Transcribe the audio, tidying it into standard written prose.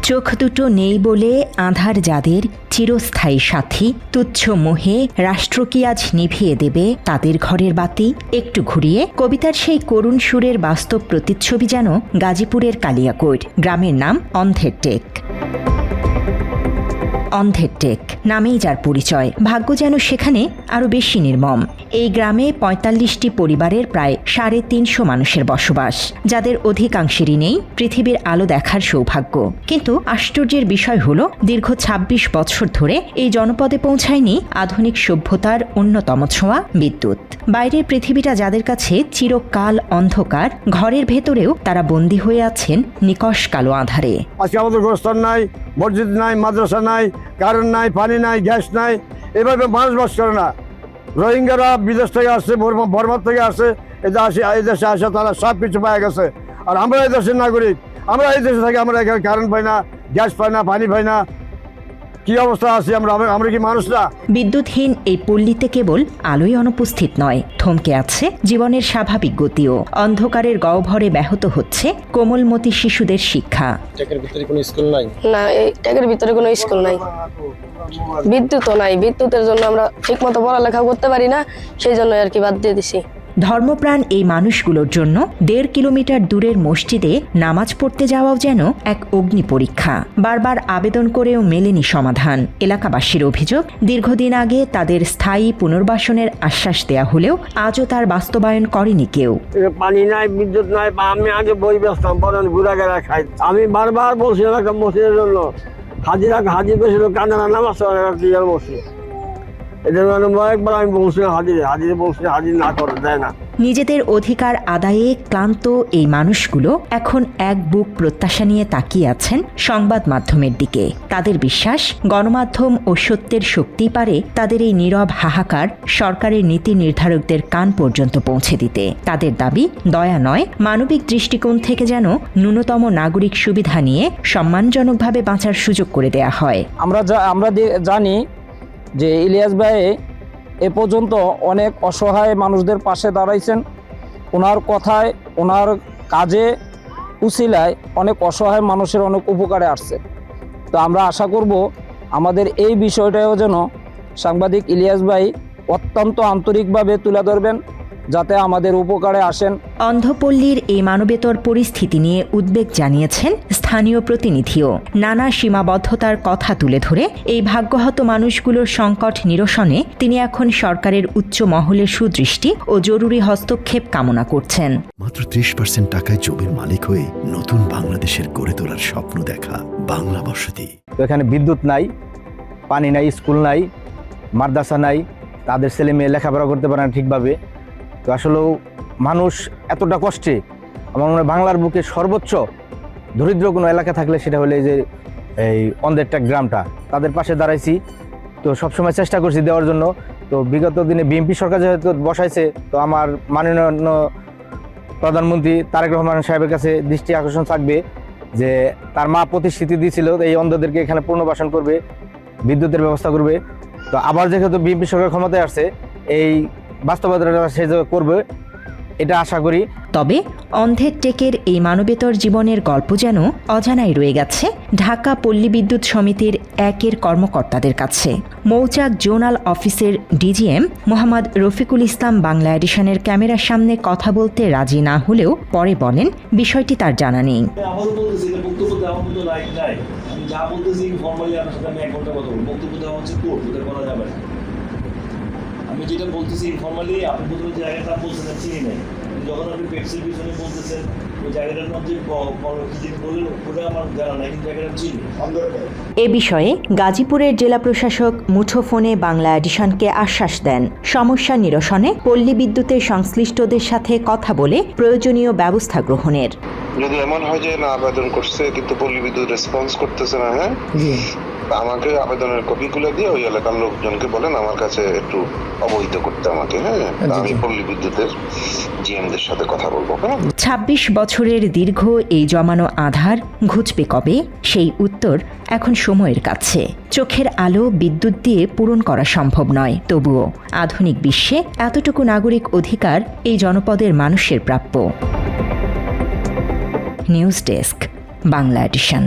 চোখ দুটো নেই বলে আঁধার যাদের চিরস্থায়ী সাথী, তুচ্ছ মোহে রাষ্ট্র কি আজ নিভিয়ে দেবে তাদের ঘরের বাতি। একটু ঘুরিয়ে কবিতার সেই করুণ সুরের বাস্তব প্রতিচ্ছবি যেন গাজীপুরের কালিয়াকৈর। গ্রামের নাম অন্ধের টেক। অন্ধের টেক নামেই যার পরিচয়, ভাগ্য যেন সেখানে আরও বেশি নির্মম। এই গ্রামে ৪৫টি পরিবারের প্রায় ৩৫০ মানুষের বসবাস, যাদের অধিকাংশেরই নেই পৃথিবীর আলো দেখার সৌভাগ্য। কিন্তু আশ্চর্যের বিষয় হল, দীর্ঘ ২৬ বছর ধরে এই জনপদে পৌঁছায়নি আধুনিক সভ্যতার অন্যতম ছোঁয়া, বিদ্যুৎ। বাইরের পৃথিবীটা যাদের কাছে চিরকাল অন্ধকার, ঘরের ভেতরেও তারা বন্দী হয়ে আছেন নিকষ কালো আঁধারে। আজকে আমাদের গোরস্থান নাই, মসজিদ নাই, মাদ্রাসা নাই, কারেন্ট নাই, পানি নাই, গ্যাস নাই, এভাবে মানুষ বাস করে না। রোহিঙ্গারা বিদেশ থেকে আসছে, বর্মার থেকে আসছে, এই দেশে আসে তারা সব কিছু পাওয়া গেছে। আর আমরা এই দেশের নাগরিক, আমরা এই দেশে থাকি, আমরা এখানে কারেন্ট পাই না, গ্যাস পাই না, পানি পাই না। কি অবস্থা আছি আমরা কি মানুষ না? বিদ্যুৎহীন এই পল্লীতে কেবল আলোই অনুপস্থিত নয়, থমকে আছে জীবনের স্বাভাবিক গতিও। অন্ধকারের গহ্বরে ব্যাহত হচ্ছে কোমলমতি শিশুদের শিক্ষা। টেকের ভিতরে কোনো স্কুল নাই? না, এই টেকের ভিতরে কোনো স্কুল নাই, বিদ্যুৎও নাই। বিদ্যুতের জন্য আমরা ঠিকমতো পড়ালেখা করতে পারি না, সেই জন্য আর কি বাদ দিয়ে দিছি। ধর্মপ্রাণ এই মানুষগুলোর জন্য ১.৫ কিলোমিটার দূরের মসজিদে নামাজ পড়তে যাওয়াও যেন এক অগ্নি পরীক্ষা। বারবার আবেদন করেও মেলেনি সমাধান। এলাকাবাসীর অভিযোগ, দীর্ঘদিন আগে তাদের স্থায়ী পুনর্বাসনের আশ্বাস দেয়া হলেও আজও তার বাস্তবায়ন করেনি কেউ। পানি নাই, বিদ্যুৎ নাই। আমি আগে বই বেচতাম, বলেন ঘুরাঘেরা খাই। আমি বারবার বলছিলাম একটা মসজিদের জন্য, হাজির করেছিল কান্দানা নামাজ মসজিদ। এদের একবার আমি বলছিলাম হাজিরে বলছি, হাজির না করে দেয় না। নিজেদের অধিকার আদায়ে ক্লান্ত এই মানুষগুলো এখন এক বুক প্রত্যাশা নিয়ে তাকিয়ে আছেন সংবাদ মাধ্যমের দিকে। তাদের বিশ্বাস, গণমাধ্যম ও সত্যের শক্তি পারে তাদের এই নীরব হাহাকার সরকারের নীতি নির্ধারকদের কান পর্যন্ত পৌঁছে দিতে। তাদের দাবি, দয়া নয়, মানবিক দৃষ্টিকোণ থেকে যেন ন্যূনতম নাগরিক সুবিধা নিয়ে সম্মানজনকভাবে বাঁচার সুযোগ করে দেয়া হয়। আমরা জানি যে ইলিয়াস ভাই এ পর্যন্ত অনেক অসহায় মানুষদের পাশে দাঁড়াইছেন। ওনার কথায়, ওনার কাজে উছিলায় অনেক অসহায় মানুষের অনেক উপকারে আসছে। তো আমরা আশা করব আমাদের এই বিষয়টাও যেন সাংবাদিক ইলিয়াস ভাই অত্যন্ত আন্তরিকভাবে তুলে ধরবেন, যাতে আমাদের উপকারে আসেন। অন্ধপল্লীর এই মানবেতর পরিস্থিতি নিয়ে উদ্বেগ জানিয়েছেন স্থানীয় প্রতিনিধিও। নানা সীমাবদ্ধতার কথা তুলে ধরে এই ভাগ্যহত মানুষগুলোর সংকট নিরসনে তিনি এখন সরকারের উচ্চ মহলের সুদৃষ্টি ও জরুরি হস্তক্ষেপ কামনা করছেন। মাত্র ৩০% টাকায় জমির মালিক হয়ে নতুন বাংলাদেশের গড়ে তোলার স্বপ্ন দেখা বাংলা বসতি। তো এখানে বিদ্যুৎ নাই, পানি নাই, স্কুল নাই, মাদ্রাসা নাই, তাদের ছেলে মেয়ে লেখাপড়া করতে পারে না ঠিকভাবে। তো আসলেও মানুষ এতটা কষ্টে, আমার মনে হয় বাংলার বুকে সর্বোচ্চ দরিদ্র কোনো এলাকা থাকলে সেটা হলে এই অন্ধের টেক গ্রামটা। তাদের পাশে দাঁড়াইছি, তো সবসময় চেষ্টা করছি দেওয়ার জন্য। তো বিগত দিনে বিএনপি সরকার যেহেতু বসাইছে, তো আমার মাননীয় প্রধানমন্ত্রী তারেক রহমান সাহেবের কাছে দৃষ্টি আকর্ষণ থাকবে যে তার মা প্রতিশ্রুতি দিয়েছিল এই অন্ধদেরকে এখানে পুনর্বাসন করবে, বিদ্যুতের ব্যবস্থা করবে। তো আবার যেহেতু বিএনপি সরকার ক্ষমতায় আসছে, এই বাস্তবতা সে করবে এটা আশা করি। তবে অন্ধের টেকের এই মানবেতর জীবনের গল্প যেন অজানাই রয়ে গেছে ঢাকা পল্লী বিদ্যুৎ সমিতির একের কর্মকর্তাদের কাছে। মৌচাক জোনাল অফিসের ডিজিএম মোহাম্মদ রফিকুল ইসলাম বাংলা এডিশনের ক্যামেরার সামনে কথা বলতে রাজি না হলেও পরে বলেন বিষয়টি তার জানা নেই। আমি যেটা বলতেছি ইনফর্মালি, আপনি প্রথমে জায়গাটা বলছেন চিনি নাই, যখন আপনি পেপসির পিছনে বলতেছেন ওই জায়গাটার নাম যে বললেন ওটা আমার জানা নাই, কিন্তু জায়গাটা চিনি। এ বিষয়ে গাজীপুরের জেলা প্রশাসক মুঠোফোনে বাংলা এডিশনকে আশ্বাস দেন সমস্যা নিরসনে পল্লী বিদ্যুতের সংশ্লিষ্টদের সাথে কথা বলে প্রয়োজনীয় ব্যবস্থা গ্রহণের। যদি এমন হয় যে না আবেদন করছে কিন্তু পল্লী বিদ্যুৎ রেসপন্স করতেছে না, হ্যাঁ আমাকে আবেদনের কপিগুলো দিয়ে ওই এলাকার লোকজনকে বলেন আমার কাছে একটু অবহিত করতে আমাকে, হ্যাঁ আমি পল্লী বিদ্যুতের জিএমদের সাথে কথা বলবো। ২৬ বছরের দীর্ঘ এই জমানো আধার ঘুচবে কবে, সেই উত্তর এখন সময়ের কাছে। চোখের আলো বিদ্যুৎ দিয়ে পূরণ করা সম্ভব নয়, তবুও আধুনিক বিশ্বে এতটুকু নাগরিক অধিকার এই জনপদের মানুষের প্রাপ্য। News desk, Bangla addition.